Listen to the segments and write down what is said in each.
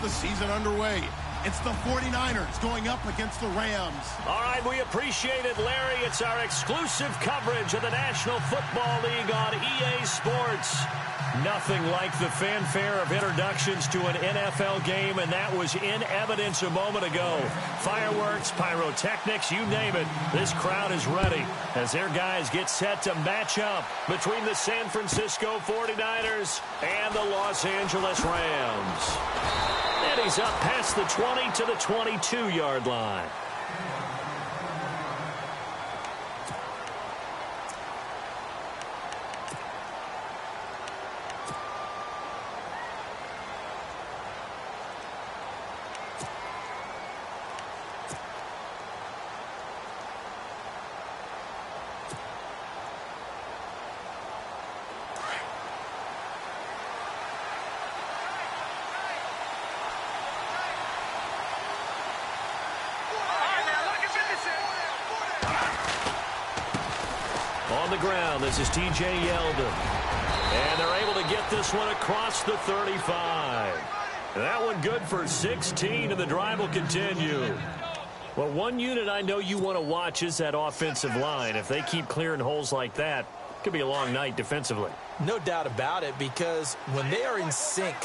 the season underway. It's the 49ers going up against the Rams. All right, we appreciate it, Larry. It's our exclusive coverage of the National Football League on EA Sports. Nothing like the fanfare of introductions to an NFL game, and that was in evidence a moment ago. Fireworks, pyrotechnics, you name it. This crowd is ready as their guys get set to match up between the San Francisco 49ers and the Los Angeles Rams. And he's up past the 20 to the 22-yard line. On the ground, this is T.J. Yeldon. And they're able to get this one across the 35. That one good for 16, and the drive will continue. Well, one unit I know you want to watch is that offensive line. If they keep clearing holes like that, it could be a long night defensively. No doubt about it, because when they are in sync,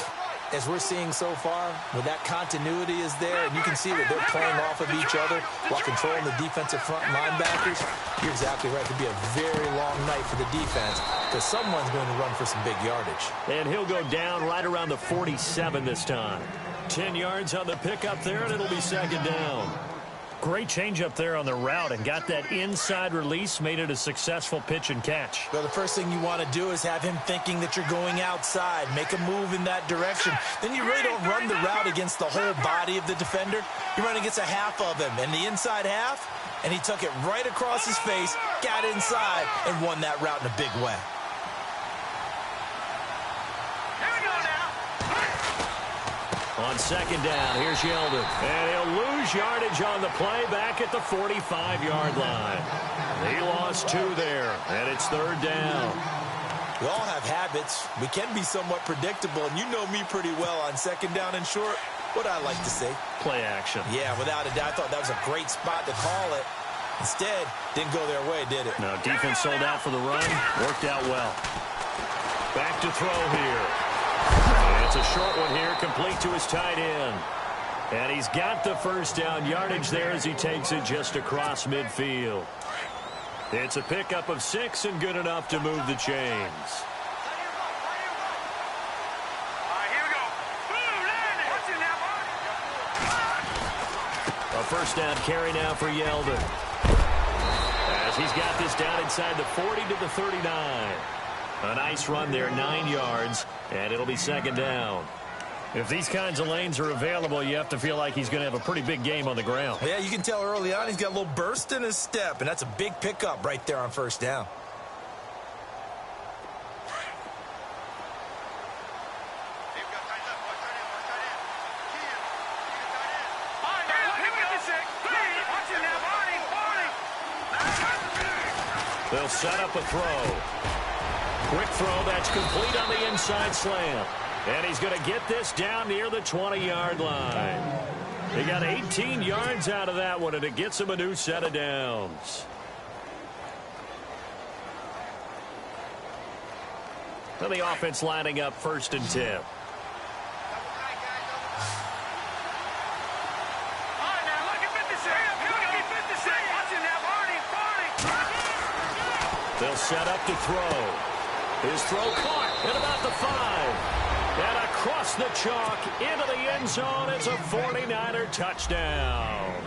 as we're seeing so far, when that continuity is there, and you can see that they're playing off of each other while controlling the defensive front linebackers, you're exactly right. It could be a very long night for the defense because someone's going to run for some big yardage. And he'll go down right around the 47 this time. 10 yards on the pickup there, and it'll be second down. Great change up there on the route and got that inside release, made it a successful pitch and catch. Well, the first thing you want to do is have him thinking that you're going outside, make a move in that direction. Then you really don't run the route against the whole body of the defender. You run against a half of him, and the inside half, and he took it right across his face, got inside, and won that route in a big way. On second down, here's Yeldon. And he'll lose yardage on the play back at the 45-yard line. He lost 2 there, and it's third down. We all have habits. We can be somewhat predictable, and you know me pretty well on second down and short. What I like to say? Play action. Yeah, without a doubt. I thought that was a great spot to call it. Instead, didn't go their way, did it? No, defense sold out for the run. Worked out well. Back to throw here. It's a short one here, complete to his tight end. And he's got the first down yardage there as he takes it just across midfield. It's a pickup of 6 and good enough to move the chains. A first down carry now for Yeldon. As he's got this down inside the 40 to the 39. A nice run there, 9 yards, and it'll be second down. If these kinds of lanes are available, you have to feel like he's going to have a pretty big game on the ground. Yeah, you can tell early on he's got a little burst in his step, and that's a big pickup right there on first down. They'll set up a throw. Quick throw, that's complete on the inside slant. And he's going to get this down near the 20-yard line. He got 18 yards out of that one, and it gets him a new set of downs. And the offense lining up first and 10. They'll set up to throw. His throw caught at about the 5. And across the chalk into the end zone. It's a 49er touchdown.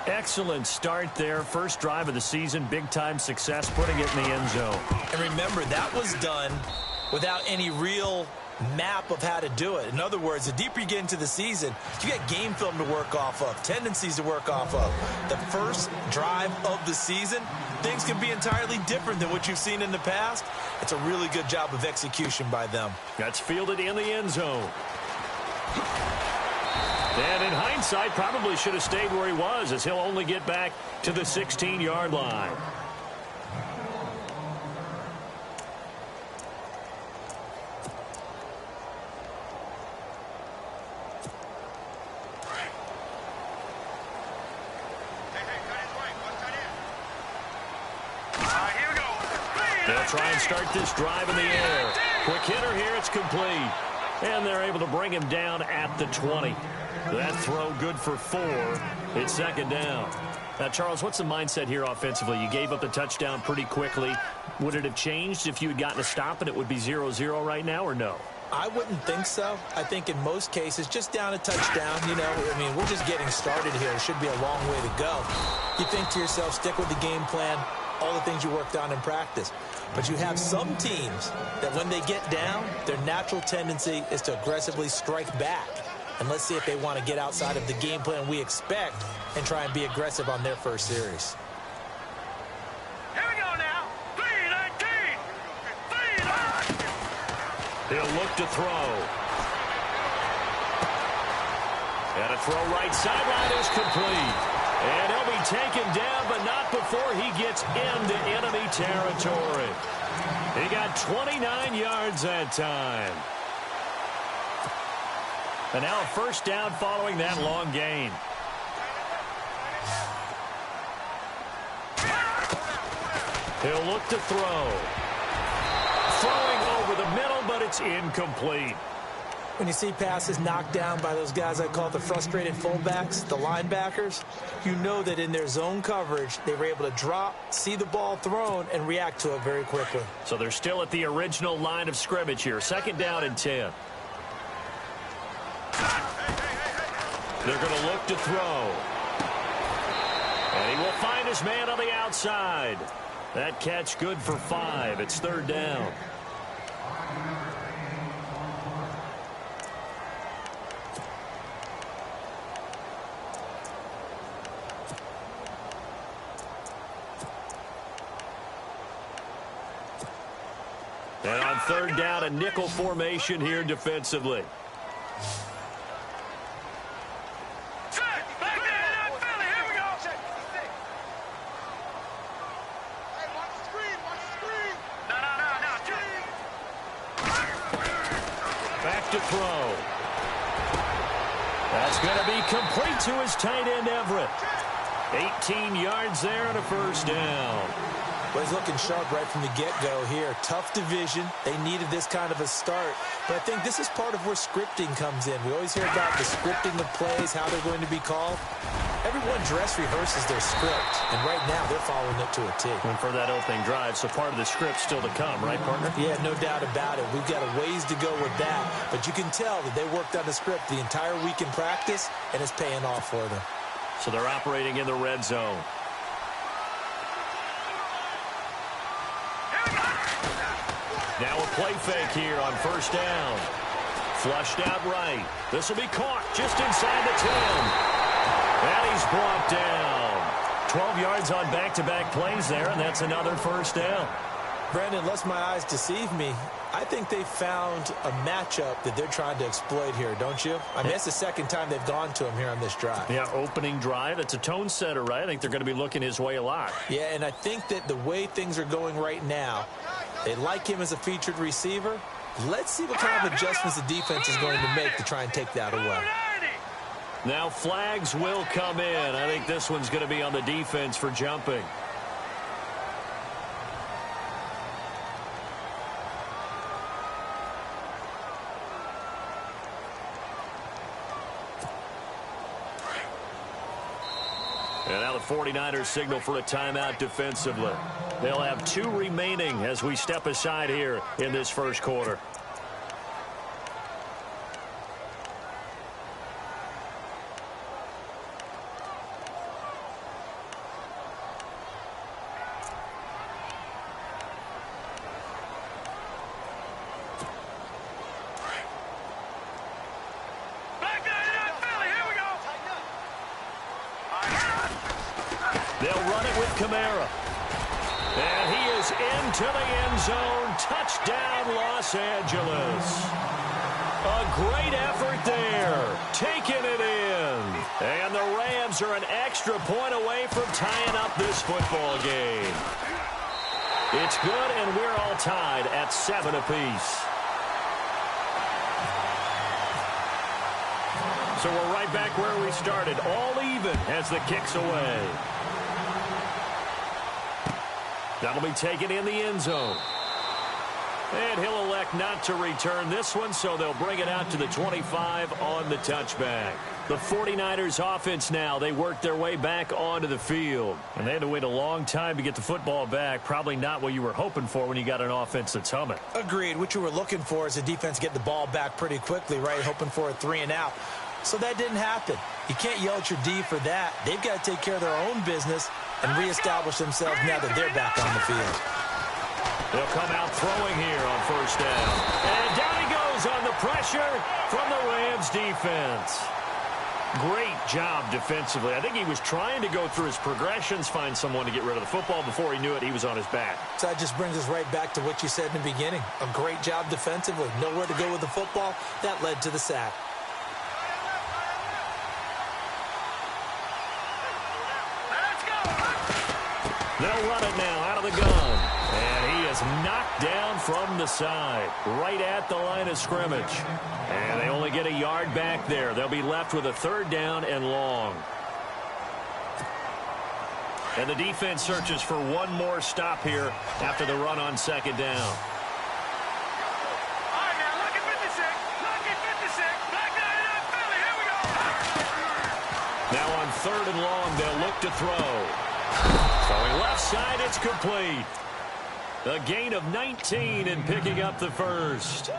Excellent start there. First drive of the season. Big-time success putting it in the end zone. And remember, that was done without any real map of how to do it. In other words, the deeper you get into the season, you get game film to work off of, tendencies to work off of. The first drive of the season, things can be entirely different than what you've seen in the past. It's a really good job of execution by them. That's fielded in the end zone. And in hindsight, probably should have stayed where he was, as he'll only get back to the 16-yard line. They'll try and start this drive in the air. Quick hitter here. It's complete. And they're able to bring him down at the 20. That throw good for 4. It's second down. Now, Charles, what's the mindset here offensively? You gave up the touchdown pretty quickly. Would it have changed if you had gotten a stop and it would be 0-0 right now, or no? I wouldn't think so. I think in most cases, just down a touchdown, we're just getting started here. It should be a long way to go. You think to yourself, stick with the game plan, all the things you worked on in practice. But you have some teams that when they get down, their natural tendency is to aggressively strike back. And let's see if they want to get outside of the game plan we expect and try and be aggressive on their first series. Here we go now. 3-19. 3-19. He'll look to throw. And a throw right sideline is complete. And he'll be taken down, but not before he gets into enemy territory. He got 29 yards that time. And now a first down following that long gain. He'll look to throw. Throwing over the middle, but it's incomplete. When you see passes knocked down by those guys I call the frustrated fullbacks, the linebackers, you know that in their zone coverage, they were able to drop, see the ball thrown, and react to it very quickly. So they're still at the original line of scrimmage here. Second down and 10. They're going to look to throw. And he will find his man on the outside. That catch good for 5. It's third down. And on third down, a nickel formation here defensively. Back to throw. That's going to be complete to his tight end, Everett. 18 yards there and a first down. Well, he's looking sharp right from the get-go here. Tough division. They needed this kind of a start. But I think this is part of where scripting comes in. We always hear about the scripting of plays, how they're going to be called. Everyone dress rehearses their script, and right now they're following it to a T. And for that opening drive, so part of the script still to come, right, partner? Yeah, no doubt about it. We've got a ways to go with that, but you can tell that they worked on the script the entire week in practice, and it's paying off for them. So they're operating in the red zone. Now a play fake here on first down. Flushed out right. This will be caught just inside the 10. And he's brought down. 12 yards on back-to-back plays there, and that's another first down. Brandon, unless my eyes deceive me, I think they found a matchup that they're trying to exploit here, don't you? I mean, it's the second time they've gone to him here on this drive. Yeah, opening drive. It's a tone setter, right? I think they're going to be looking his way a lot. Yeah, and I think that the way things are going right now, they like him as a featured receiver. Let's see what kind of adjustments the defense is going to make to try and take that away. Now flags will come in. I think this one's going to be on the defense for jumping. And now the 49ers signal for a timeout defensively. They'll have 2 remaining as we step aside here in this first quarter. And he is into the end zone. Touchdown, Los Angeles. A great effort there. Taking it in. And the Rams are an extra point away from tying up this football game. It's good, and we're all tied at 7 apiece. So we're right back where we started. All even as the kick's away. That'll be taken in the end zone. And he'll elect not to return this one, so they'll bring it out to the 25 on the touchback. The 49ers offense now, they worked their way back onto the field. And they had to wait a long time to get the football back. Probably not what you were hoping for when you got an offense that's humming. Agreed. What you were looking for is a defense get the ball back pretty quickly, right? Hoping for a 3-and-out. So that didn't happen. You can't yell at your D for that. They've got to take care of their own business and reestablish themselves now that they're back on the field. They'll come out throwing here on first down. And down he goes on the pressure from the Rams defense. Great job defensively. I think he was trying to go through his progressions, find someone to get rid of the football. Before he knew it, he was on his back. So that just brings us right back to what you said in the beginning. A great job defensively. Nowhere to go with the football. That led to the sack. They'll run it now out of the gun. And he is knocked down from the side, right at the line of scrimmage. And they only get a yard back there. They'll be left with a 3rd down and long. And the defense searches for one more stop here after the run on 2nd down. All right, now look at 56. Look at 56. Back 99 Philly. Here we go. Now on 3rd and long, they'll look to throw. Throwing left side, it's complete. A gain of 19 and picking up the first.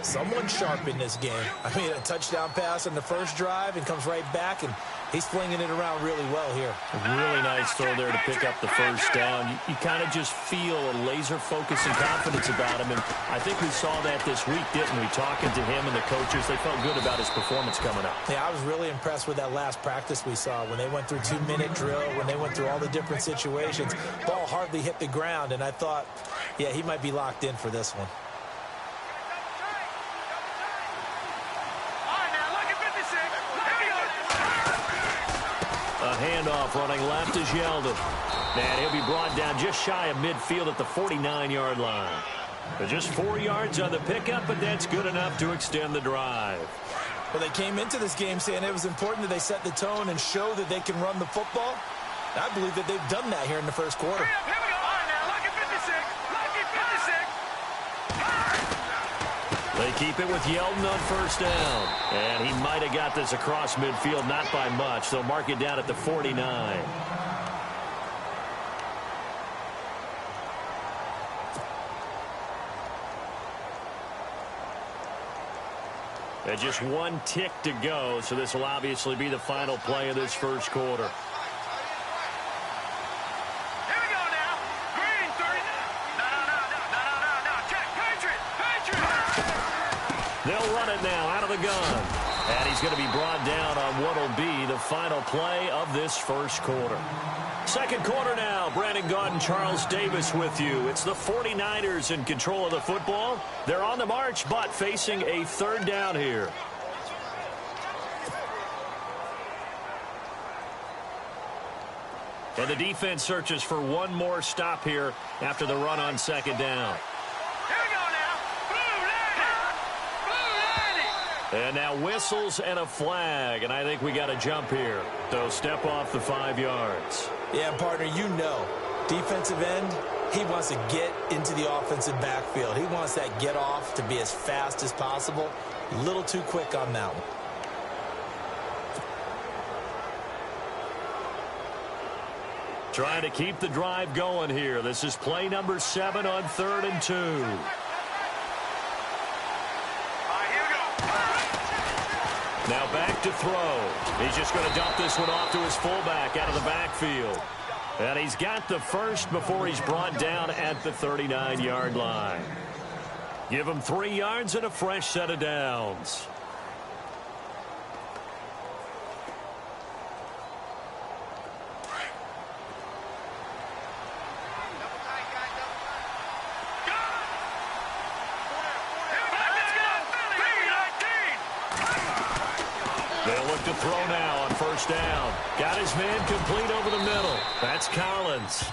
Someone sharp in this game. I mean, a touchdown pass on the first drive and comes right back, and he's flinging it around really well here. A really nice throw there to pick up the first down. You kind of just feel a laser focus and confidence about him, and I think we saw that this week, didn't we? Talking to him and the coaches, they felt good about his performance coming up. Yeah, I was really impressed with that last practice we saw when they went through 2-minute drill, when they went through all the different situations. Ball hardly hit the ground, and I thought, yeah, he might be locked in for this one. A handoff running left is Yeldon. And he'll be brought down just shy of midfield at the 49-yard line. But just 4 yards on the pickup, but that's good enough to extend the drive. Well, they came into this game saying it was important that they set the tone and show that they can run the football. I believe that they've done that here in the first quarter. Here we go. All right, now look at 56. Look at 56. They keep it with Yeldon on first down. And he might have got this across midfield, not by much. They'll mark it down at the 49. And just 1 tick to go, so this will obviously be the final play of this first quarter. They'll run it now out of the gun. And he's going to be brought down on what will be the final play of this first quarter. Second quarter now. Brandon Gaudin, Charles Davis with you. It's the 49ers in control of the football. They're on the march, but facing a 3rd down here. And the defense searches for one more stop here after the run on 2nd down. And now whistles and a flag, and I think we got a jump here. So step off the 5 yards. Yeah, partner, you know, defensive end, he wants to get into the offensive backfield. He wants that get off to be as fast as possible. A little too quick on that one. Trying to keep the drive going here. This is play number 7 on 3rd and 2. Now back to throw. He's just going to dump this one off to his fullback out of the backfield. And he's got the first before he's brought down at the 39-yard line. Give him 3 yards and a fresh set of downs. To throw now on first down. Got his man complete over the middle. That's Collins.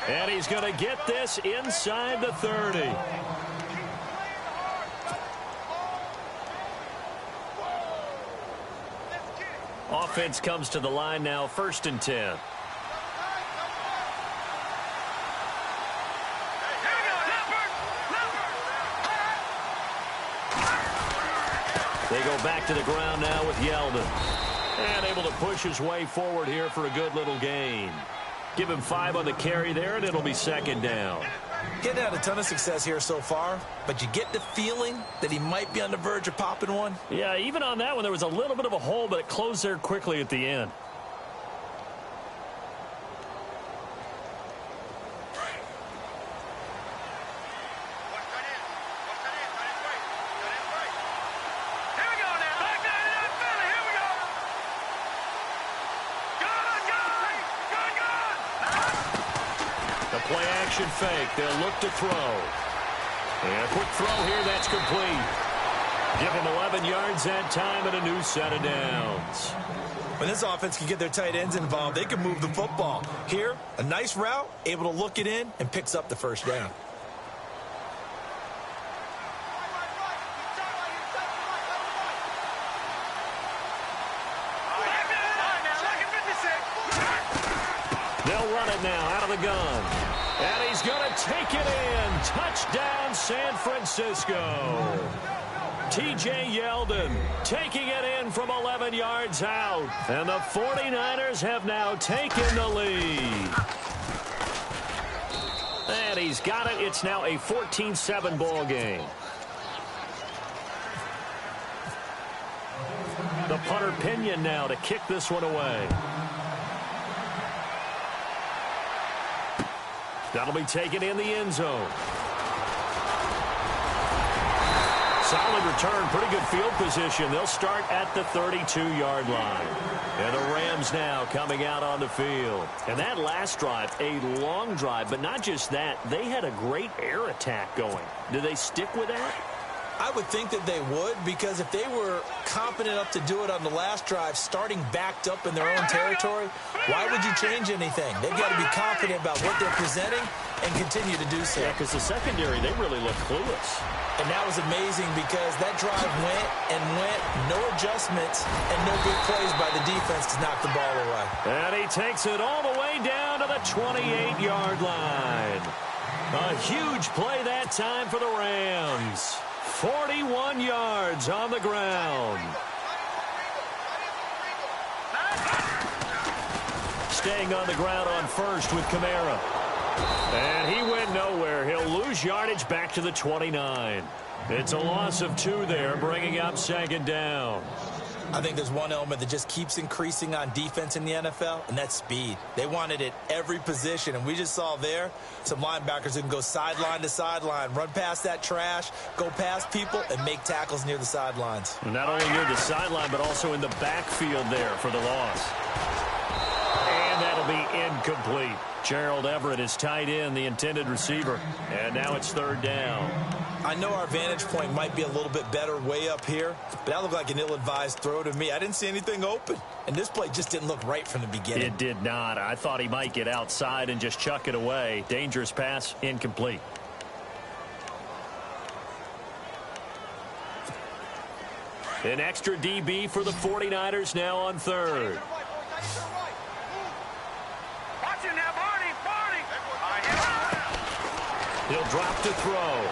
And he's going to get this inside the 30. Offense comes to the line now, 1st and 10. back to the ground now with Yeldon. And able to push his way forward here for a good little gain. Give him 5 on the carry there, and it'll be second down. Getting had a ton of success here so far, but you get the feeling that he might be on the verge of popping one. Yeah, even on that one, there was a little bit of a hole, but it closed there quickly at the end. Play-action fake. They'll look to throw. And a quick throw here. That's complete. Give them 11 yards that time and a new set of downs. When this offense can get their tight ends involved, they can move the football. Here, a nice route, able to look it in, and picks up the first down. They'll run it now out of the gun. And he's going to take it in. Touchdown, San Francisco. T.J. Yeldon taking it in from 11 yards out. And the 49ers have now taken the lead. And he's got it. It's now a 14-7 ball game. The punter Pinion now to kick this one away. That'll be taken in the end zone. Solid return, pretty good field position. They'll start at the 32-yard line. And the Rams now coming out on the field. And that last drive, a long drive, but not just that. They had a great air attack going. Do they stick with that? I would think that they would, because if they were confident enough to do it on the last drive, starting backed up in their own territory, why would you change anything? They've got to be confident about what they're presenting and continue to do so. Yeah, because the secondary, they really look clueless. And that was amazing because that drive went and went, no adjustments, and no big plays by the defense to knock the ball away. And he takes it all the way down to the 28-yard line. A huge play that time for the Rams. 41 yards on the ground. Staying on the ground on first with Kamara. And he went nowhere. He'll lose yardage back to the 29. It's a loss of 2 there, bringing up second down. I think there's one element that just keeps increasing on defense in the NFL, and that's speed. They want it at every position, and we just saw there some linebackers who can go sideline to sideline, run past that trash, go past people, and make tackles near the sidelines. Not only near the sideline, but also in the backfield there for the loss. And that'll be incomplete. Gerald Everett is tight end, the intended receiver. And now it's third down. I know our vantage point might be a little bit better way up here, but that looked like an ill-advised throw to me. I didn't see anything open, and this play just didn't look right from the beginning. It did not. I thought he might get outside and just chuck it away. Dangerous pass, incomplete. An extra DB for the 49ers now on third. Watch it now, Barney. He'll drop to throw.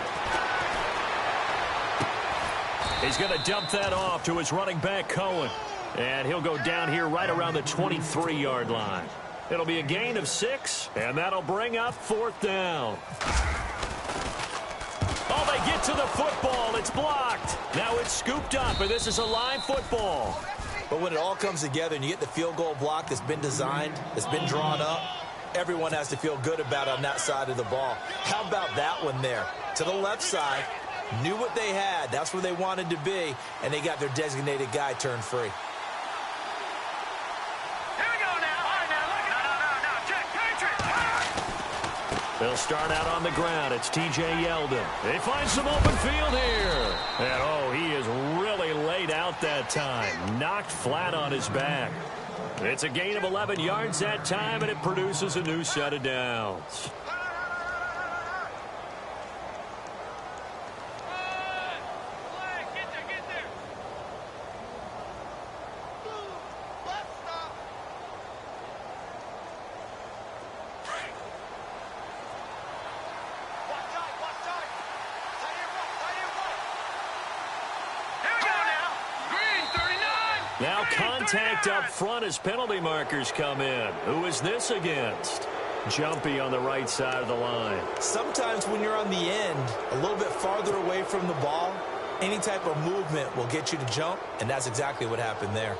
He's going to dump that off to his running back, Cohen. And he'll go down here right around the 23-yard line. It'll be a gain of 6, and that'll bring up fourth down. Oh, they get to the football. It's blocked. Now it's scooped up, and this is a live football. But when it all comes together and you get the field goal block that's been designed, that's been drawn up, everyone has to feel good about it on that side of the ball. How about that one there? To the left side, knew what they had. That's where they wanted to be, and they got their designated guy turned free. Here we go now. All right, now, look at no. Check, They'll start out on the ground. It's T.J. Yeldon. They find some open field here. And, oh, he is really laid out that time. Knocked flat on his back. It's a gain of 11 yards that time, and it produces a new set of downs. Now contact up front as penalty markers come in. Who is this against? Jumpy on the right side of the line. Sometimes when you're on the end, a little bit farther away from the ball, any type of movement will get you to jump, and that's exactly what happened there.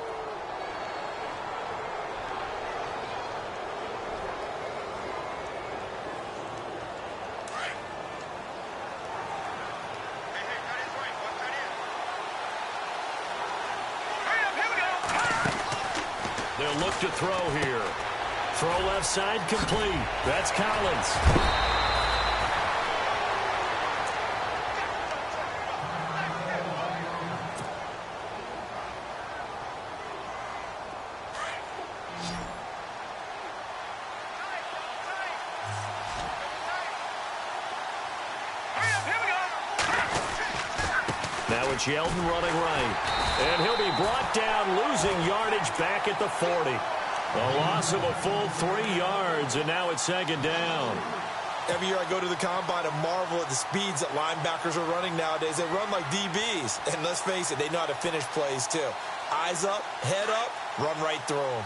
They'll look to throw here. Throw left side complete. That's Collins. Now it's Yeldon running right. And he'll be brought down, losing yardage back at the 40. A loss of a full 3 yards, and now it's second down. Every year I go to the combine and marvel at the speeds that linebackers are running nowadays. They run like DBs. And let's face it, they know how to finish plays too. Eyes up, head up, run right through them.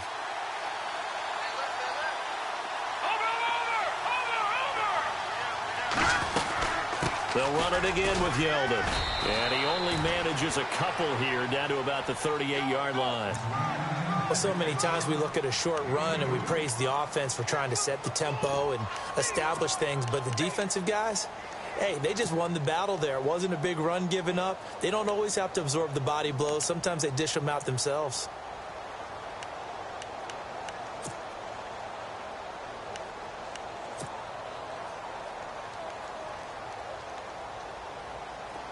They'll run it again with Yeldon. And he only manages a couple here down to about the 38-yard line. Well, so many times we look at a short run and we praise the offense for trying to set the tempo and establish things. But the defensive guys, hey, they just won the battle there. It wasn't a big run given up. They don't always have to absorb the body blows. Sometimes they dish them out themselves.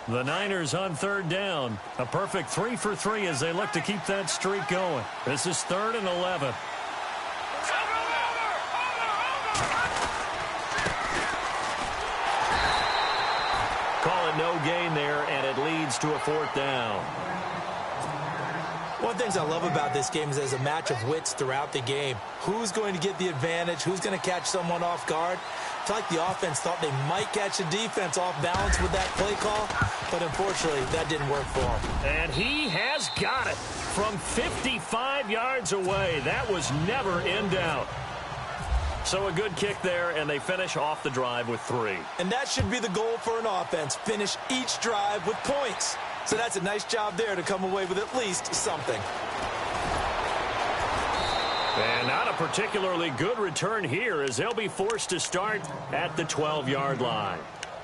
The Niners on third down. A perfect 3 for 3 as they look to keep that streak going. This is 3rd and 11. Call it no gain there, and it leads to a 4th down. One of the things I love about this game is there's a match of wits throughout the game. Who's going to get the advantage? Who's going to catch someone off guard? I feel like the offense thought they might catch the defense off balance with that play call, but unfortunately, that didn't work for him. And he has got it from 55 yards away. That was never in doubt. So a good kick there, and they finish off the drive with 3. And that should be the goal for an offense, finish each drive with points. So that's a nice job there to come away with at least something. And not a particularly good return here as they'll be forced to start at the 12-yard line.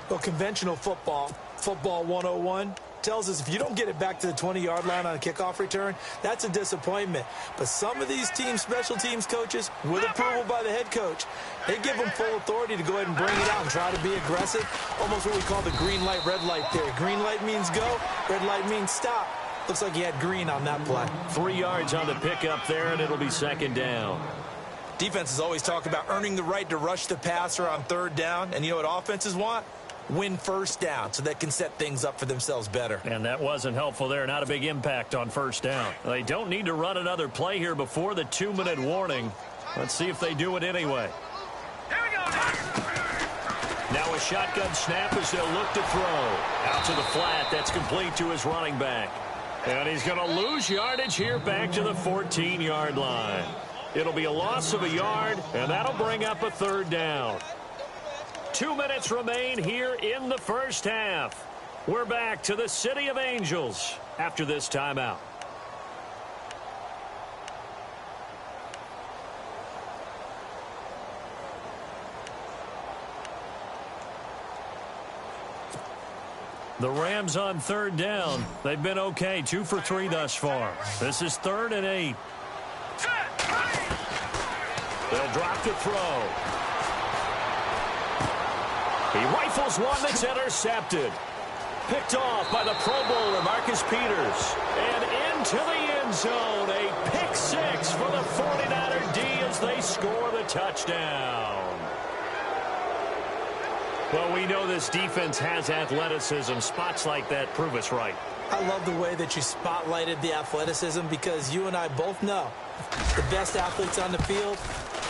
Well, conventional football 101, tells us if you don't get it back to the 20-yard line on a kickoff return, that's a disappointment. But some of these teams, special teams coaches, with approval by the head coach, they give them full authority to go ahead and bring it out and try to be aggressive, almost what we call the green light, red light theory. Green light means go, red light means stop. Looks like he had green on that play. 3 yards on the pickup there, and it'll be 2nd down. Defenses always talk about earning the right to rush the passer on 3rd down, and you know what offenses want? Win 1st down so they can set things up for themselves better. And that wasn't helpful there. Not a big impact on 1st down. They don't need to run another play here before the 2-minute warning. Let's see if they do it anyway. Here we go. Now a shotgun snap as they'll look to throw. Out to the flat. That's complete to his running back. And he's going to lose yardage here back to the 14-yard line. It'll be a loss of a yard, and that'll bring up a 3rd down. 2 minutes remain here in the first half. We're back to the City of Angels after this timeout. The Rams on 3rd down. They've been okay, 2 for 3 thus far. This is 3rd and 8. They'll drop to throw. He rifles one that's intercepted. Picked off by the Pro Bowler, Marcus Peters. And into the end zone, a pick 6 for the 49er D as they score the touchdown. Well, we know this defense has athleticism. Spots like that prove us right. I love the way that you spotlighted the athleticism because you and I both know the best athletes on the field,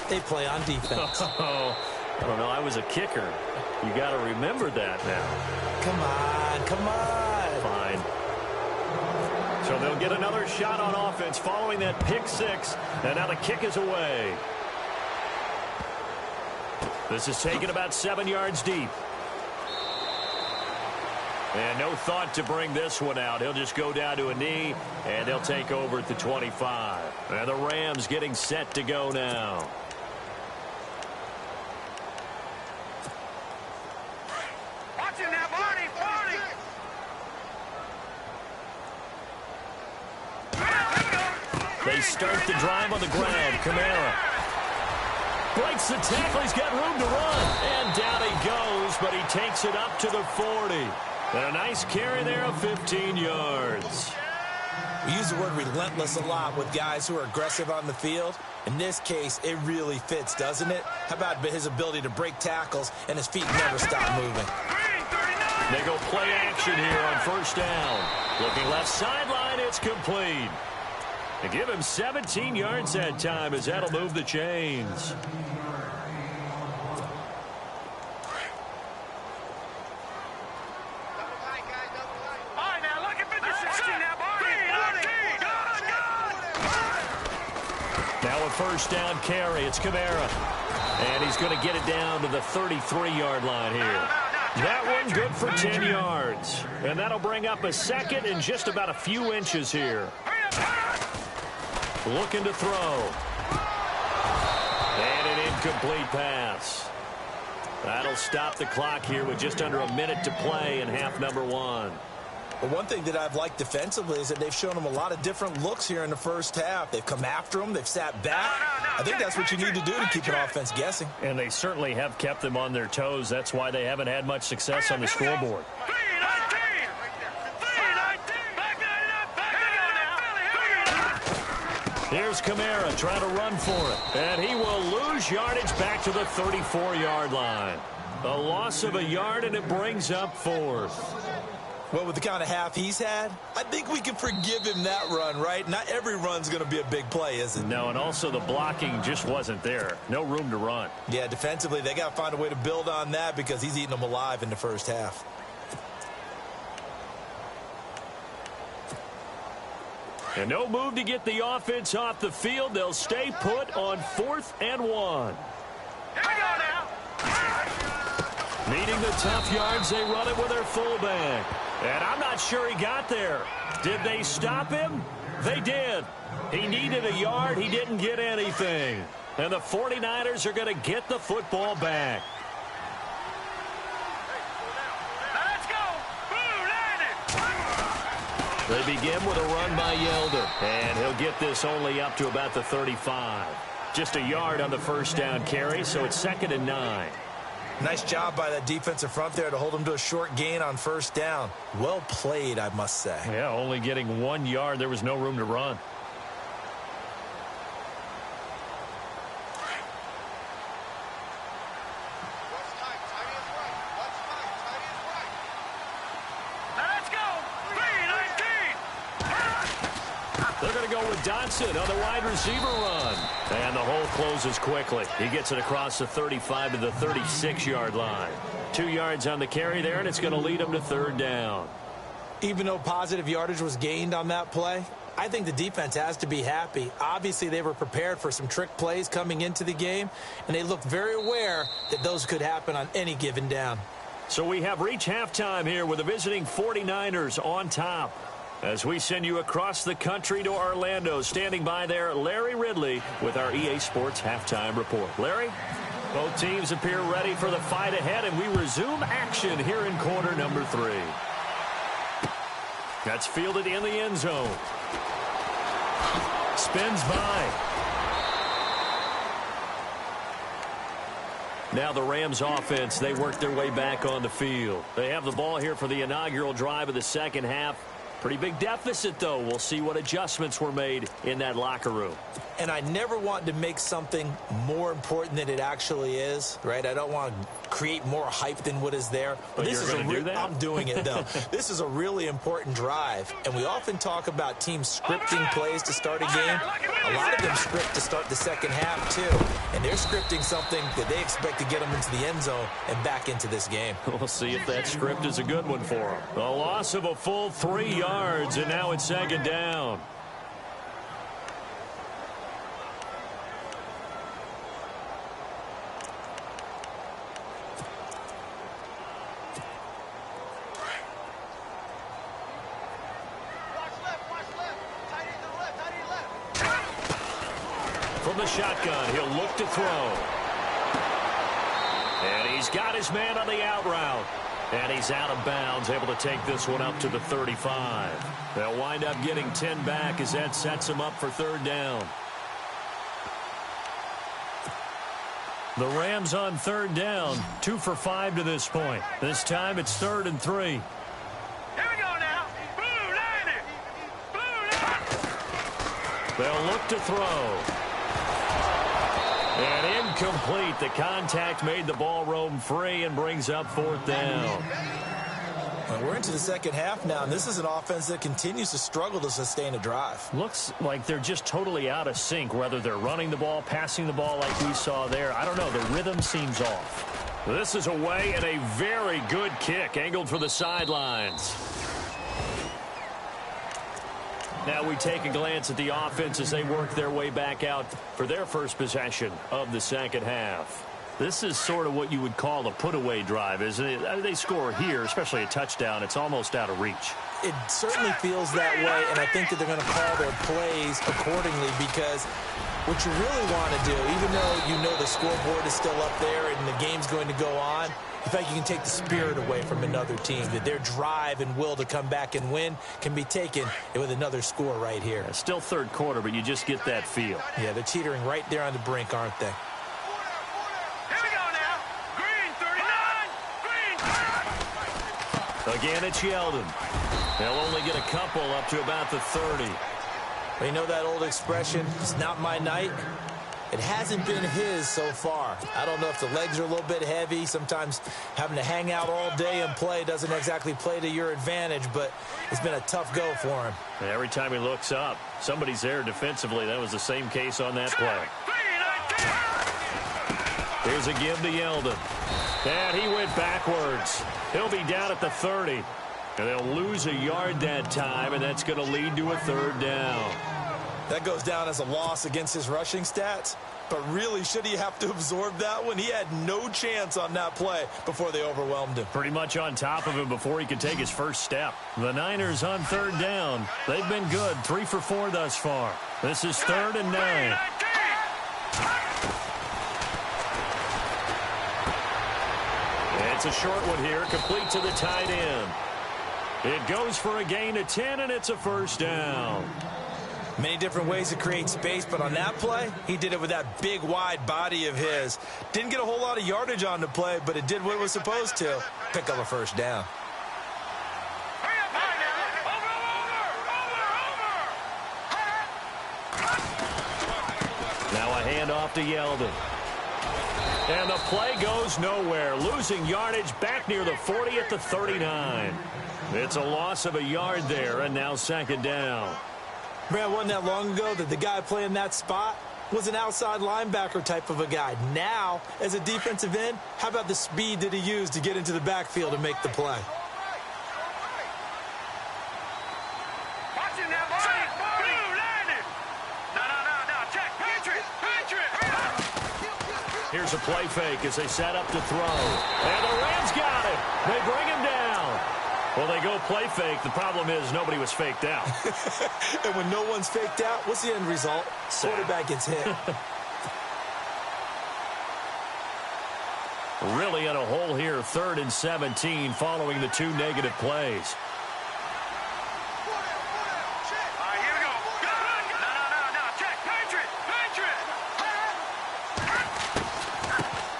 they play on defense. Oh, I don't know. I was a kicker. You got to remember that now. Come on, come on. Fine. So they'll get another shot on offense following that pick six. And now the kick is away. This is taken about 7 yards deep. And no thought to bring this one out. He'll just go down to a knee, and they'll take over at the 25. And the Rams getting set to go now. Watch him now, Barney. They start the drive on the ground. Kamara breaks the tackle. He's got room to run. And down he goes, but he takes it up to the 40. And a nice carry there of 15 yards. We use the word relentless a lot with guys who are aggressive on the field. In this case, it really fits, doesn't it? How about his ability to break tackles and his feet never stop moving? They go play action here on first down. Looking left sideline, it's complete. They give him 17 yards that time as that'll move the chains. Now a first down carry. It's Kamara. And he's going to get it down to the 33-yard line here. That one good for 10 yards. And that'll bring up a second and just about a few inches here. Looking to throw. And an incomplete pass. That'll stop the clock here with just under a minute to play in half number one. But one thing that I've liked defensively is that they've shown them a lot of different looks here in the first half. They've come after them. They've sat back. I think that's what you need to do to keep an offense guessing. And they certainly have kept them on their toes. That's why they haven't had much success on the scoreboard. Here's Kamara trying to run for it. And he will lose yardage back to the 34-yard line. A loss of a yard, and it brings up fourth. Well, with the kind of half he's had, I think we can forgive him that run, right? Not every run's going to be a big play, is it? No, and also the blocking just wasn't there. No room to run. Yeah, defensively, they got to find a way to build on that because he's eating them alive in the first half. And no move to get the offense off the field. They'll stay put on 4th and 1. Here we go now. Needing the tough yards, they run it with their fullback. And I'm not sure he got there. Did they stop him? They did. He needed a yard. He didn't get anything. And the 49ers are going to get the football back. Let's go. Blue landed. They begin with a run by Yeldon. And he'll get this only up to about the 35. Just a yard on the first down carry, so it's 2nd and 9. Nice job by that defensive front there to hold him to a short gain on first down. Well played, I must say. Yeah, only getting 1 yard. There was no room to run. They're going to go with Dotson on the wide receiver run. And the hole closes quickly. He gets it across the 35 to the 36-yard line. 2 yards on the carry there, and it's going to lead him to 3rd down. Even though positive yardage was gained on that play, I think the defense has to be happy. Obviously, they were prepared for some trick plays coming into the game, and they looked very aware that those could happen on any given down. So we have reached halftime here with the visiting 49ers on top. As we send you across the country to Orlando, standing by there, Larry Ridley with our EA Sports Halftime Report. Larry? Both teams appear ready for the fight ahead, and we resume action here in quarter number 3. That's fielded in the end zone. Spins by. Now the Rams offense, they work their way back on the field. They have the ball here for the inaugural drive of the second half. Pretty big deficit, though. We'll see what adjustments were made in that locker room. and I never want to make something more important than it actually is, right? I don't want to create more hype than what is there. But this is I'm doing it, though. This is a really important drive, and we often talk about teams scripting plays to start a game. A lot of them script to start the second half, too, and they're scripting something that they expect to get them into the end zone and back into this game. We'll see if that script is a good one for them. A loss of a full 3 yards, and now it's second down. From the shotgun, he'll look to throw. And he's got his man on the out route. And he's out of bounds, able to take this one up to the 35. They'll wind up getting 10 back as that sets him up for third down. The Rams on third down, 2 for 5 to this point. This time it's 3rd and 3. Here we go now. Blue Niner. Blue Niner. They'll look to throw. And incomplete. The contact made the ball roam free and brings up 4th down. Well, we're into the second half now, and this is an offense that continues to struggle to sustain a drive. Looks like they're just totally out of sync, whether they're running the ball, passing the ball like we saw there. I don't know. The rhythm seems off. This is away and a very good kick, angled for the sidelines. Now we take a glance at the offense as they work their way back out for their first possession of the second half. This is sort of what you would call a put-away drive, isn't it? They score here, especially a touchdown. It's almost out of reach. It certainly feels that way, and I think that they're going to call their plays accordingly because what you really want to do, even though you know the scoreboard is still up there and the game's going to go on, in fact, you can take the spirit away from another team, that their drive and will to come back and win can be taken with another score right here. It's still third quarter, but you just get that feel. Yeah, they're teetering right there on the brink, aren't they? Here we go now. Green 39. Green. Again, it's Yeldon. They'll only get a couple up to about the 30. Well, you know that old expression, it's not my night? It hasn't been his so far. I don't know if the legs are a little bit heavy. Sometimes having to hang out all day and play doesn't exactly play to your advantage, but it's been a tough go for him. And every time he looks up, somebody's there defensively. That was the same case on that play. Here's a give to Yeldon. And he went backwards. He'll be down at the 30. And they'll lose a yard that time, and that's going to lead to a 3rd down. That goes down as a loss against his rushing stats, but really, should he have to absorb that one? He had no chance on that play before they overwhelmed him. Pretty much on top of him before he could take his first step. The Niners on 3rd down. They've been good, 3 for 4 thus far. This is 3rd and 9. It's a short one here, complete to the tight end. It goes for a gain of 10, and it's a 1st down. Many different ways to create space, but on that play, he did it with that big, wide body of his. Didn't get a whole lot of yardage on the play, but it did what it was supposed to. Pick up a 1st down. Now a handoff to Yeldon. And the play goes nowhere. Losing yardage back near the 40 at the 39. It's a loss of a yard there, and now 2nd down. Brad, wasn't that long ago that the guy playing that spot was an outside linebacker type of a guy. Now, as a defensive end, how about the speed that he used to get into the backfield and make the play? Here's a play fake as they set up to throw. And the Rams got it. They bring him down. Well, they go play fake. The problem is nobody was faked out. And when no one's faked out, what's the end result? Quarterback gets hit. Really in a hole here, 3rd and 17 following the 2 negative plays.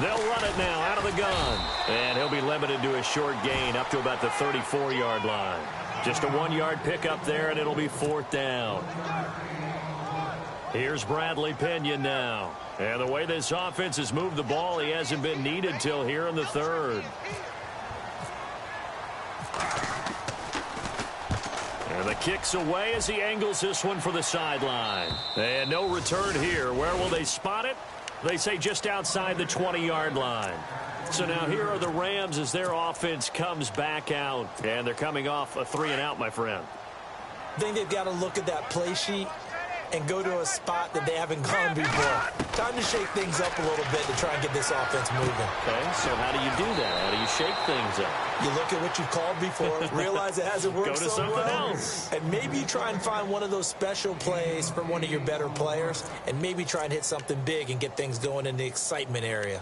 They'll run it now out of the gun. And he'll be limited to a short gain up to about the 34-yard line. Just a 1-yard pickup there, and it'll be 4th down. Here's Bradley Pinion now. And the way this offense has moved the ball, he hasn't been needed till here in the third. And the kick's away as he angles this one for the sideline. And no return here. Where will they spot it? They say just outside the 20-yard line. So now here are the Rams as their offense comes back out. And they're coming off a 3-and-out, my friend. I think they've got to look at that play sheet and go to a spot that they haven't gone before. Time to shake things up a little bit to try and get this offense moving. Okay, so how do you do that? How do you shake things up? You look at what you've called before, realize it hasn't worked go to so something well, else. and maybe you try and find one of those special plays from one of your better players, and maybe try and hit something big and get things going in the excitement area.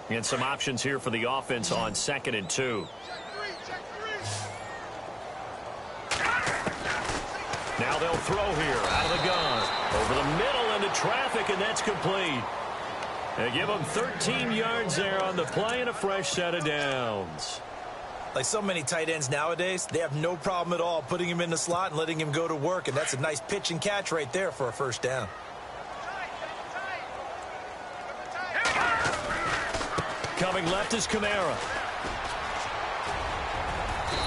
And some options here for the offense on 2nd and 2. Now they'll throw here out of the gun. Over the middle into traffic, and that's complete. They give them 13 yards there on the play and a fresh set of downs. Like so many tight ends nowadays, they have no problem at all putting him in the slot and letting him go to work, and that's a nice pitch and catch right there for a first down. Coming left is Kamara.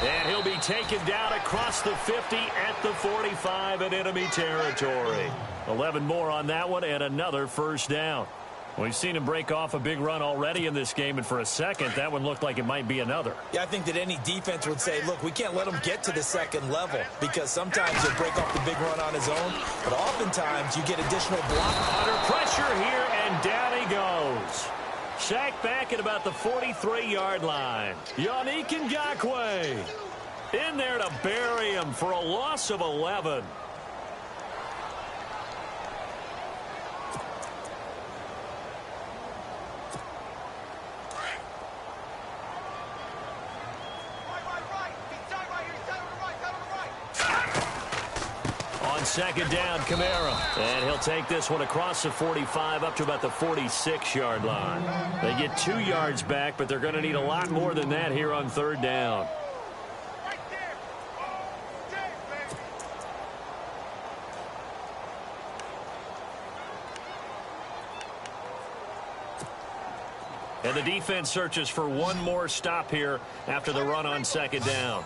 And he'll be taken down across the 50 at the 45 in enemy territory. 11 more on that one and another first down. We've seen him break off a big run already in this game, and for a second, that one looked like it might be another. Yeah, I think that any defense would say, look, we can't let him get to the second level, because sometimes he'll break off the big run on his own, but oftentimes you get additional block. Under pressure here, and down he goes. Sacked back at about the 43-yard line. Yannick Ngakoue in there to bury him for a loss of 11. On 2nd down, Kamara. And he'll take this one across the 45 up to about the 46-yard line. They get 2 yards back, but they're going to need a lot more than that here on 3rd down. And the defense searches for one more stop here after the run on 2nd down.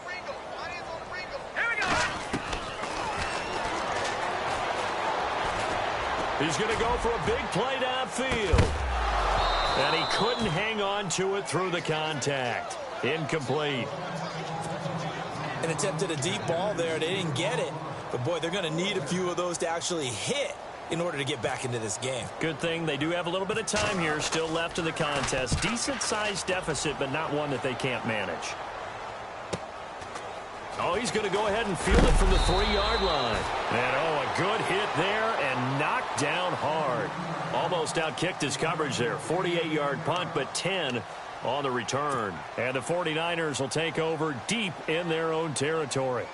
He's going to go for a big play downfield. And he couldn't hang on to it through the contact. Incomplete. And attempted a deep ball there. They didn't get it. But, boy, they're going to need a few of those to actually hit in order to get back into this game. Good thing they do have a little bit of time here still left in the contest. Decent-sized deficit, but not one that they can't manage. Oh, he's going to go ahead and field it from the 3-yard line. And, oh, a good hit there and knocked down hard. Almost outkicked his coverage there. 48-yard punt, but 10 on the return. And the 49ers will take over deep in their own territory.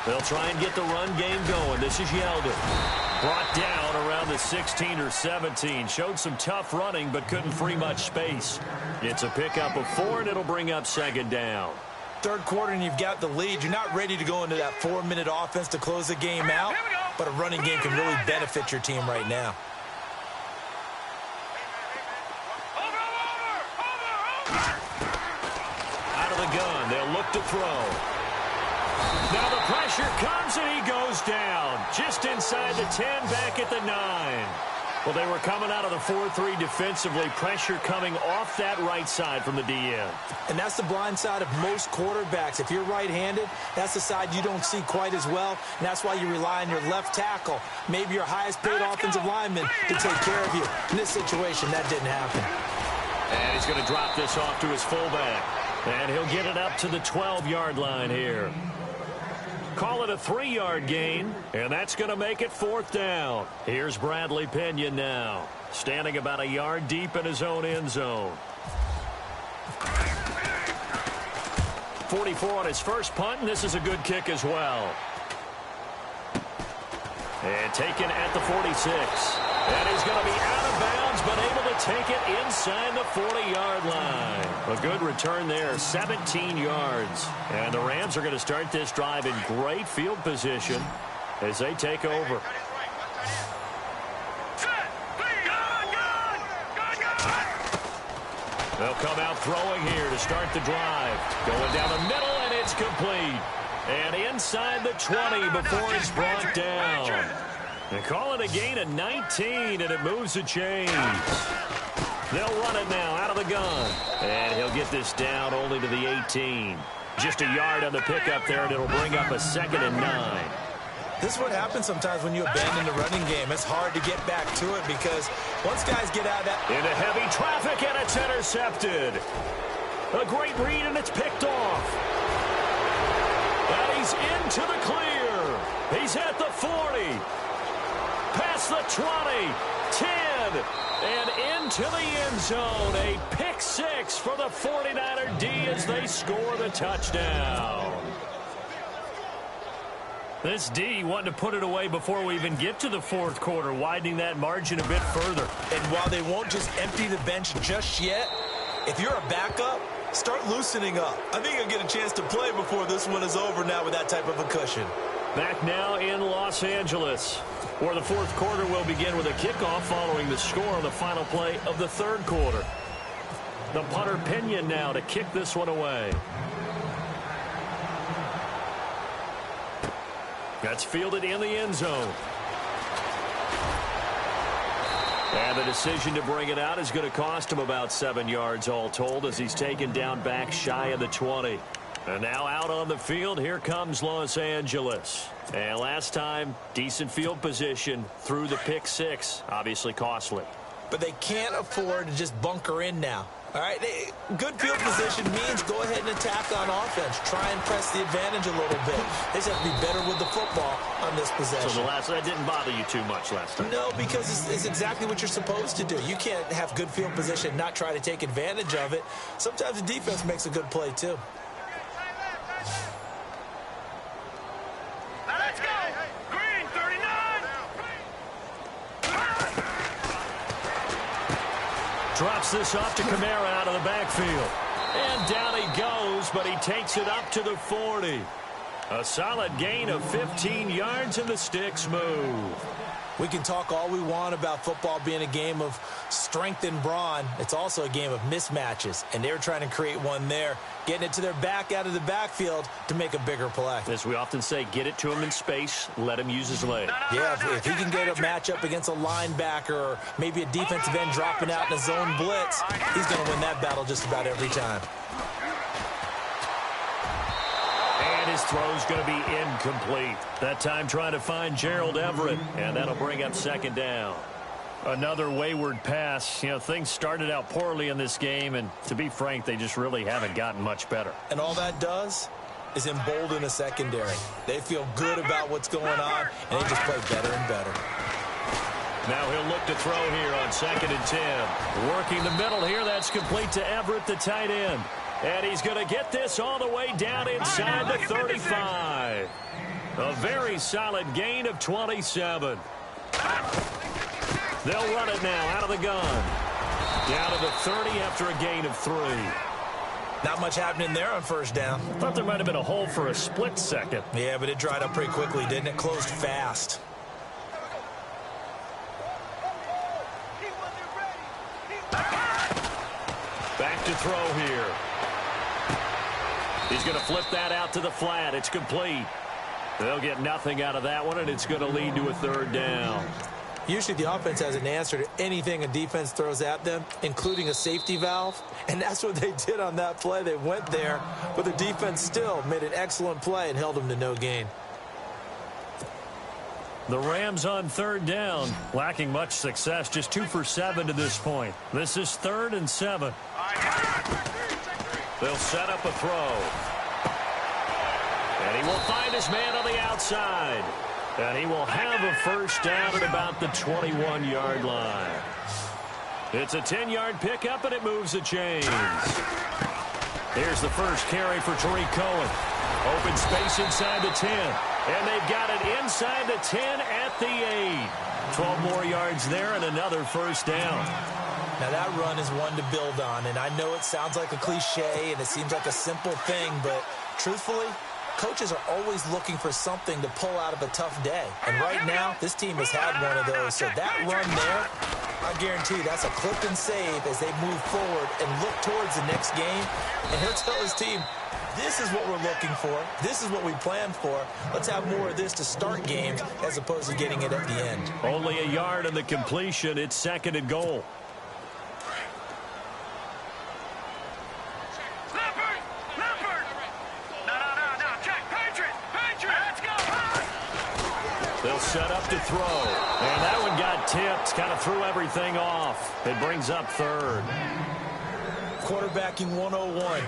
They'll try and get the run game going. This is Yeldon. Brought down around the 16 or 17. Showed some tough running, but couldn't free much space. It's a pickup of 4, and it'll bring up 2nd down. 3rd quarter, and you've got the lead. You're not ready to go into that 4-minute offense to close the game out, but a running game can really benefit your team right now. Out of the gun, they'll look to throw. Now the pressure comes, and he goes down. Just inside the 10, back at the 9. Well, they were coming out of the 4-3 defensively. Pressure coming off that right side from the DN. And that's the blind side of most quarterbacks. If you're right-handed, that's the side you don't see quite as well. And that's why you rely on your left tackle, maybe your highest-paid offensive lineman, to take care of you. In this situation, that didn't happen. And he's going to drop this off to his fullback. And he'll get it up to the 12-yard line here. Call it a 3-yard gain, and that's going to make it 4th down. Here's Bradley Pinion now, standing about a yard deep in his own end zone. 44 on his first punt, and this is a good kick as well. And taken at the 46. And he's going to be out of bounds, but able to take it inside the 40-yard line. A good return there, 17 yards. And the Rams are going to start this drive in great field position as they take over. They'll come out throwing here to start the drive. Going down the middle, and it's complete. And inside the 20 before he's brought down. They call it a gain of 19, and it moves the chains. They'll run it now out of the gun. And he'll get this down only to the 18. Just a yard on the pickup there, and it'll bring up a 2nd and 9. This is what happens sometimes when you abandon the running game. It's hard to get back to it because once guys get out of that... Into heavy traffic, and it's intercepted. A great read, and it's picked off. And he's into the clear. He's at the 40. Past the 20. 10. And into the end zone. A pick 6 for the 49er D as they score the touchdown. This D wanting to put it away before we even get to the 4th quarter, widening that margin a bit further. And while they won't just empty the bench just yet, if you're a backup, start loosening up. I think you'll get a chance to play before this one is over now with that type of a cushion. Back now in Los Angeles, where the 4th quarter will begin with a kickoff following the score on the final play of the 3rd quarter. The punter Pinion now to kick this one away. That's fielded in the end zone. And the decision to bring it out is going to cost him about 7 yards all told as he's taken down back shy of the 20. And now out on the field, here comes Los Angeles. And last time, decent field position through the pick 6, obviously costly. But they can't afford to just bunker in now. All right, good field position means go ahead and attack on offense. Try and press the advantage a little bit. They just have to be better with the football on this possession. So that didn't bother you too much last time? No, because it's exactly what you're supposed to do. You can't have good field position and not try to take advantage of it. Sometimes the defense makes a good play, too. Let's go! Green, 39! Drops this off to Kamara out of the backfield. And down he goes, but he takes it up to the 40. A solid gain of 15 yards, and the sticks move. We can talk all we want about football being a game of strength and brawn. It's also a game of mismatches, and they're trying to create one there, getting it to their back out of the backfield to make a bigger play. As we often say, get it to him in space, let him use his leg. Yeah, if he can get a matchup against a linebacker or maybe a defensive end dropping out in a zone blitz, he's going to win that battle just about every time. His throw's going to be incomplete. That time trying to find Gerald Everett, and that'll bring up 2nd down. Another wayward pass. You know, things started out poorly in this game, and to be frank, they just really haven't gotten much better. And all that does is embolden a secondary. They feel good about what's going on, and they just play better and better. Now he'll look to throw here on 2nd and 10. Working the middle here, that's complete to Everett, the tight end. And he's going to get this all the way down inside the 35. A very solid gain of 27. They'll run it now out of the gun. Down to the 30 after a gain of 3. Not much happening there on 1st down. Thought there might have been a hole for a split second. Yeah, but it dried up pretty quickly, didn't it? Closed fast. Back to throw here. He's going to flip that out to the flat. It's complete. They'll get nothing out of that one, and it's going to lead to a 3rd down. Usually the offense has an answer to anything a defense throws at them, including a safety valve, and that's what they did on that play. They went there, but the defense still made an excellent play and held them to no gain. The Rams on 3rd down, lacking much success, just 2 for 7 to this point. This is 3rd and 7. They'll set up a throw. And he will find his man on the outside. And he will have a first down at about the 21-yard line. It's a 10-yard pickup, and it moves the chains. Here's the first carry for Tariq Cohen. Open space inside the 10. And they've got it inside the 10 at the 8. 12 more yards there and another first down. Now that run is one to build on, and I know it sounds like a cliche and it seems like a simple thing, but truthfully, coaches are always looking for something to pull out of a tough day. And right now, this team has had one of those. So that run there, I guarantee you that's a clip and save as they move forward and look towards the next game. And he'll tell his team, this is what we're looking for. This is what we planned for. Let's have more of this to start games as opposed to getting it at the end. Only a yard in the completion. It's 2nd and goal. They'll set up to throw. And that one got tipped. Kind of threw everything off. It brings up 3rd. Quarterbacking 101.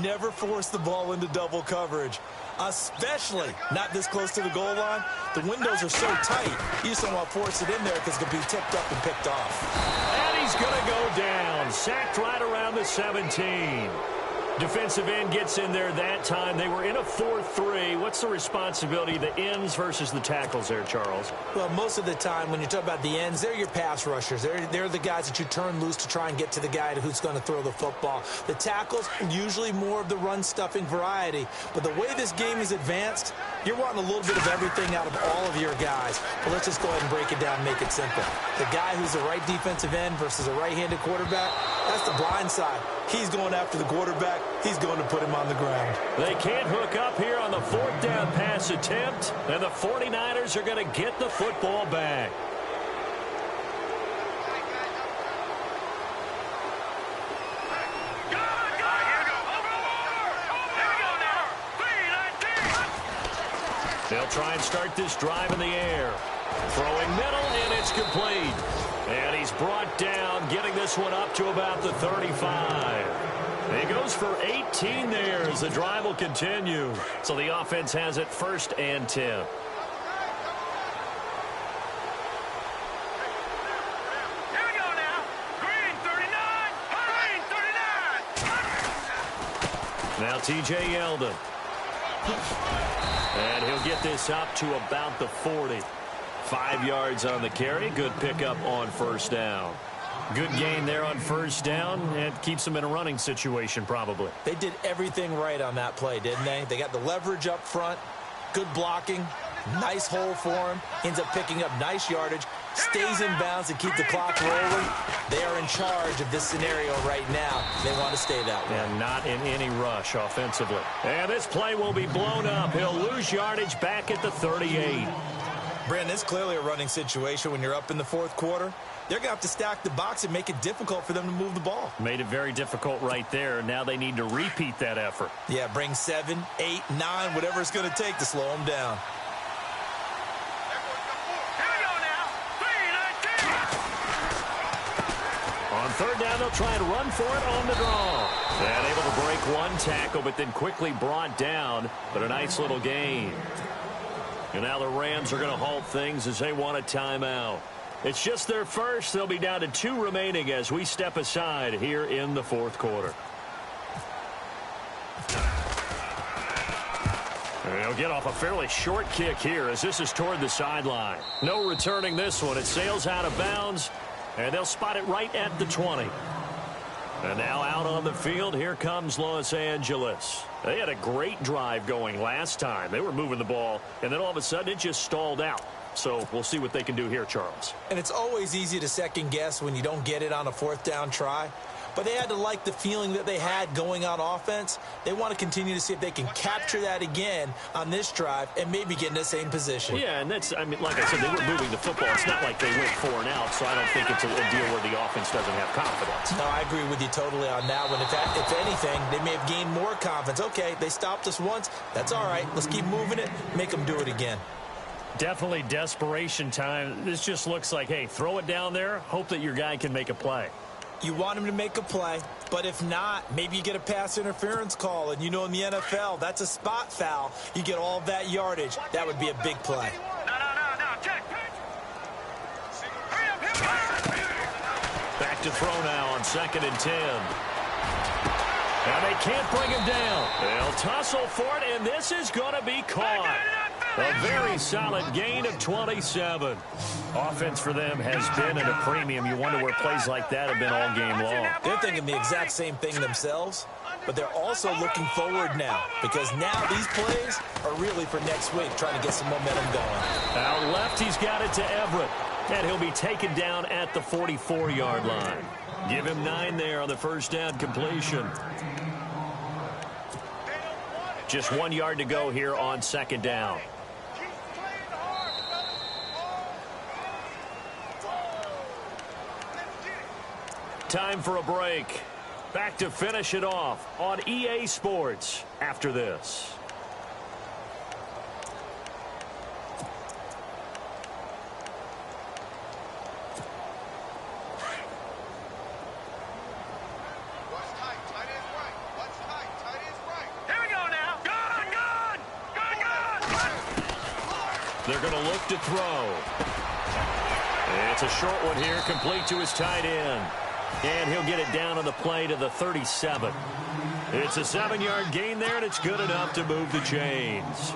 Never force the ball into double coverage, especially not this close to the goal line. The windows are so tight, you just don't want to force it in there because it could be tipped up and picked off. And he's going to go down. Sacked right around the 17. Defensive end gets in there that time. They were in a 4-3. What's the responsibility, the ends versus the tackles there, Charles? Well, most of the time when you talk about the ends, they're your pass rushers. They're the guys that you turn loose to try and get to the guy who's going to throw the football. The tackles, usually more of the run-stuffing variety. But the way this game is advanced, you're wanting a little bit of everything out of all of your guys. But let's just go ahead and break it down and make it simple. The guy who's the right defensive end versus a right-handed quarterback, that's the blind side. He's going after the quarterback. He's going to put him on the ground. They can't hook up here on the 4th down pass attempt, and the 49ers are going to get the football back. They'll try and start this drive in the air. Throwing middle, and it's complete. And he's brought down, getting this one up to about the 35. He goes for 18 there as the drive will continue. So the offense has it 1st and 10. Here we go now. Green 39. Green 39. Now T.J. Yeldon. And he'll get this up to about the 40. 5 yards on the carry. Good pickup on 1st down. Good gain there on 1st down. It keeps them in a running situation probably. They did everything right on that play, didn't they? They got the leverage up front, good blocking, nice hole for him, ends up picking up nice yardage, stays in bounds to keep the clock rolling. They are in charge of this scenario right now. They want to stay that way. And not in any rush offensively. And this play will be blown up. He'll lose yardage back at the 38. Brandon, it's clearly a running situation when you're up in the 4th quarter. They're going to have to stack the box and make it difficult for them to move the ball. Made it very difficult right there. Now they need to repeat that effort. Yeah, bring 7, 8, 9, whatever it's going to take to slow them down. Here we go now. 3-19. On 3rd down, they'll try and run for it on the draw. And able to break one tackle, but then quickly brought down. But a nice little gain. And now the Rams are going to halt things as they want a timeout. It's just their first. They'll be down to 2 remaining as we step aside here in the 4th quarter. And he'll get off a fairly short kick here as this is toward the sideline. No returning this one. It sails out of bounds, and they'll spot it right at the 20. And now out on the field, here comes Los Angeles. They had a great drive going last time. They were moving the ball, and then all of a sudden it just stalled out. So we'll see what they can do here, Charles. And it's always easy to second guess when you don't get it on a 4th down try. But they had to like the feeling that they had going on offense. They want to continue to see if they can capture that again on this drive and maybe get in the same position. Yeah, and that's, I mean, like I said, they were moving the football. It's not like they went 4 and out, so I don't think it's a deal where the offense doesn't have confidence. No, I agree with you totally on that one. If anything, they may have gained more confidence. Okay, they stopped us once. That's all right. Let's keep moving it, make them do it again. Definitely desperation time. This just looks like, hey, throw it down there, hope that your guy can make a play. You want him to make a play, but if not, maybe you get a pass interference call, and you know in the NFL, that's a spot foul. You get all that yardage. That would be a big play. No, check. Hurry up, Back to throw now on 2nd and 10. Now they can't bring him down. They'll tussle for it, and this is going to be caught. A very solid gain of 27. Offense for them has been at a premium. You wonder where plays like that have been all game long. They're thinking the exact same thing themselves, but they're also looking forward now because now these plays are really for next week, trying to get some momentum going. Out left, he's got it to Everett, and he'll be taken down at the 44-yard line. Give him 9 there on the first down completion. Just 1 yard to go here on 2nd down. Time for a break. Back to finish it off on EA Sports after this. Here we go now. Gone. They're going to look to throw. It's a short one here, complete to his tight end. And he'll get it down on the play to the 37. It's a 7-yard gain there, and it's good enough to move the chains.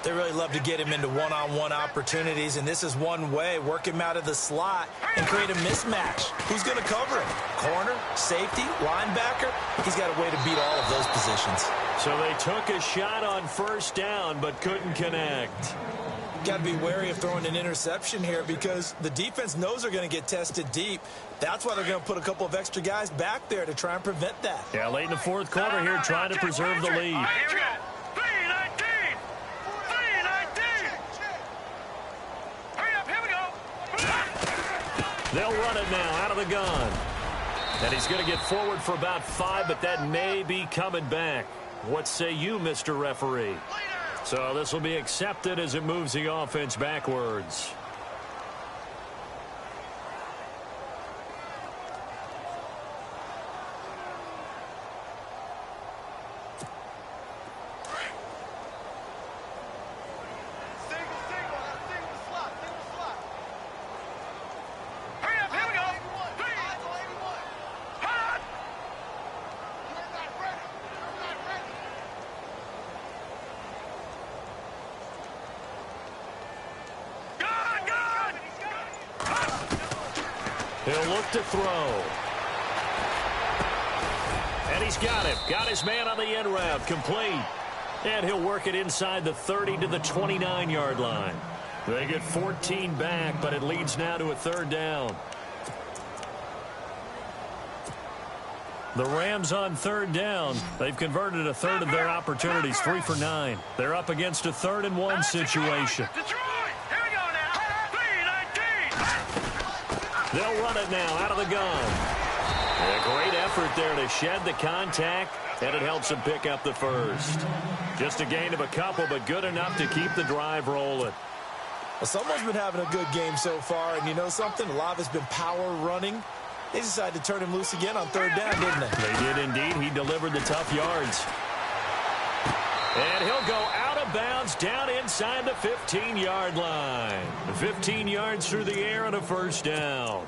They really love to get him into one-on-one opportunities, and this is one way. Work him out of the slot and create a mismatch. Who's going to cover him? Corner, safety, linebacker? He's got a way to beat all of those positions. So they took a shot on first down but couldn't connect. Got to be wary of throwing an interception here because the defense knows they're going to get tested deep. That's why they're going to put a couple of extra guys back there to try and prevent that. Yeah, late in the 4th quarter here, trying to preserve the lead. Here we go. 3-19. Hurry up, here we go. They'll run it now out of the gun. And he's going to get forward for about 5, but that may be coming back. What say you, Mr. Referee? So this will be accepted as it moves the offense backwards. Hurry up, here we go. He'll look to throw. And he's got him. Got his man on the end route. Complete. And he'll work it inside the 30 to the 29-yard line. They get 14 back, but it leads now to a 3rd down. The Rams on 3rd down. They've converted a third of their opportunities, 3 for 9. They're up against a 3rd and 1 situation. Detroit, here we go now. 3-19. They'll run it now out of the gun. A great effort there to shed the contact, and it helps them pick up the first. Just a gain of a couple, but good enough to keep the drive rolling. Well, someone's been having a good game so far, and you know something? A lot of it's been power running. They decided to turn him loose again on 3rd down, didn't they? They did indeed. He delivered the tough yards. And he'll go out of bounds down inside the 15-yard line. 15 yards through the air and a 1st down.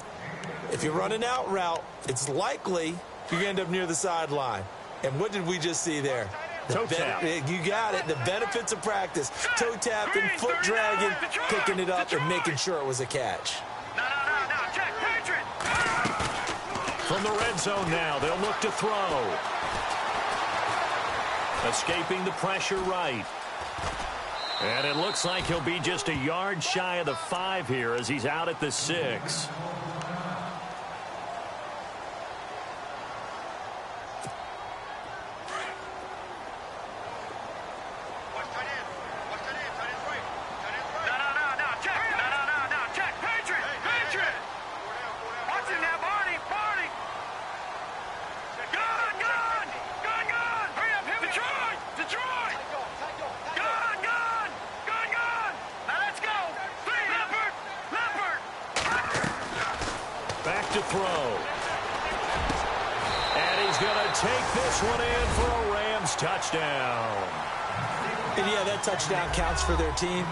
If you run an out route, it's likely you're going to end up near the sideline. And what did we just see there? Toe tap. You got it. The benefits of practice. Toe tapping, foot dragging, picking it up, and making sure it was a catch. No, check, Patriot. From the red zone now, they'll look to throw. Escaping the pressure right. And it looks like he'll be just a yard shy of the 5 here as he's out at the 6. take this one in for a Rams touchdown. And yeah, that touchdown counts for their team,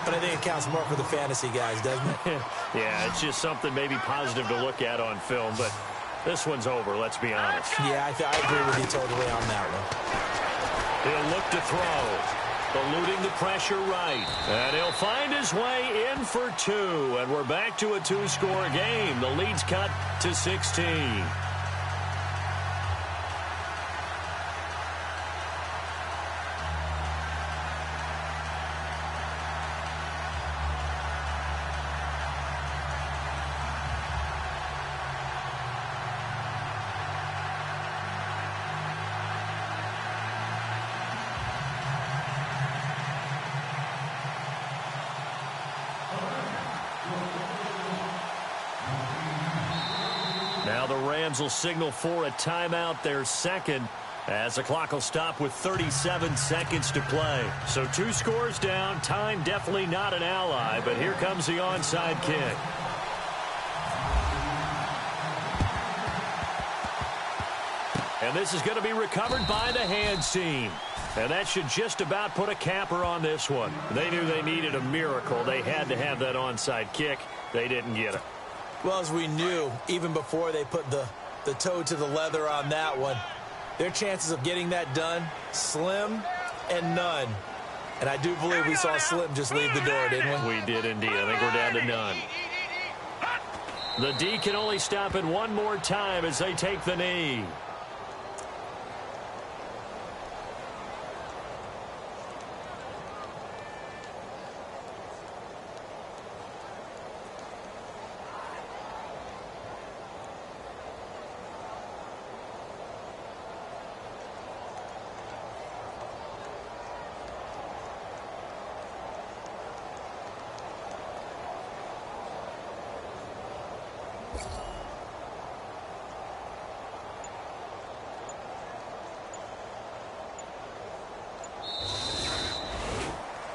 but I think it counts more for the fantasy guys, doesn't it? Yeah, it's just something maybe positive to look at on film, but this one's over, let's be honest. Yeah, I agree with you totally on that one. He'll look to throw, eluding the pressure right, and he'll find his way in for 2, and we're back to a 2-score game. The lead's cut to 16. Now the Rams will signal for a timeout, their second, as the clock will stop with 37 seconds to play. So 2 scores down, time definitely not an ally, but here comes the onside kick. And this is going to be recovered by the hands team. And that should just about put a capper on this one. They knew they needed a miracle. They had to have that onside kick. They didn't get it. Well, as we knew, even before they put the toe to the leather on that one, their chances of getting that done, slim and none. And I do believe we saw Slim just leave the door, didn't we? We did indeed. I think we're down to none. The D can only stop it one more time as they take the knee.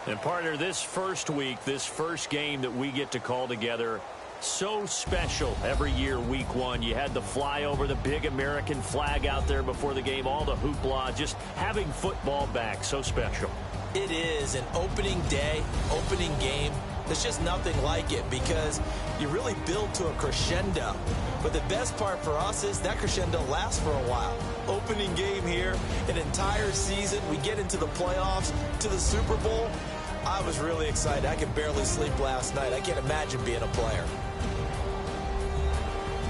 And partner, this first week, this first game that we get to call together, so special every year, week 1. You had the flyover, the big American flag out there before the game, all the hoopla, just having football back, so special. It is an opening day, opening game. There's just nothing like it because you really build to a crescendo. But the best part for us is that crescendo lasts for a while. Opening game here, an entire season. We get into the playoffs, to the Super Bowl. I was really excited. I could barely sleep last night. I can't imagine being a player.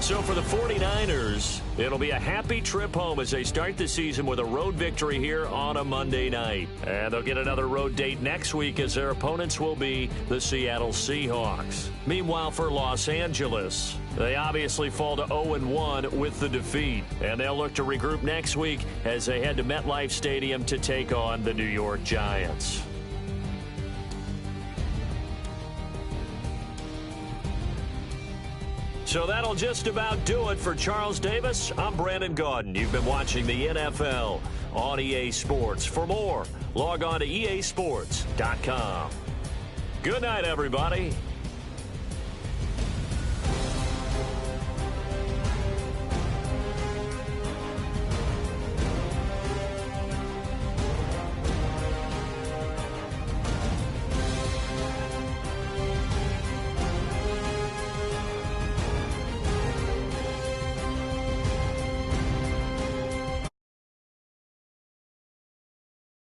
So for the 49ers, it'll be a happy trip home as they start the season with a road victory here on a Monday night. And they'll get another road date next week as their opponents will be the Seattle Seahawks. Meanwhile, for Los Angeles, they obviously fall to 0-1 with the defeat. And they'll look to regroup next week as they head to MetLife Stadium to take on the New York Giants. So that'll just about do it for Charles Davis. I'm Brandon Gaudin. You've been watching the NFL on EA Sports. For more, log on to easports.com. Good night, everybody.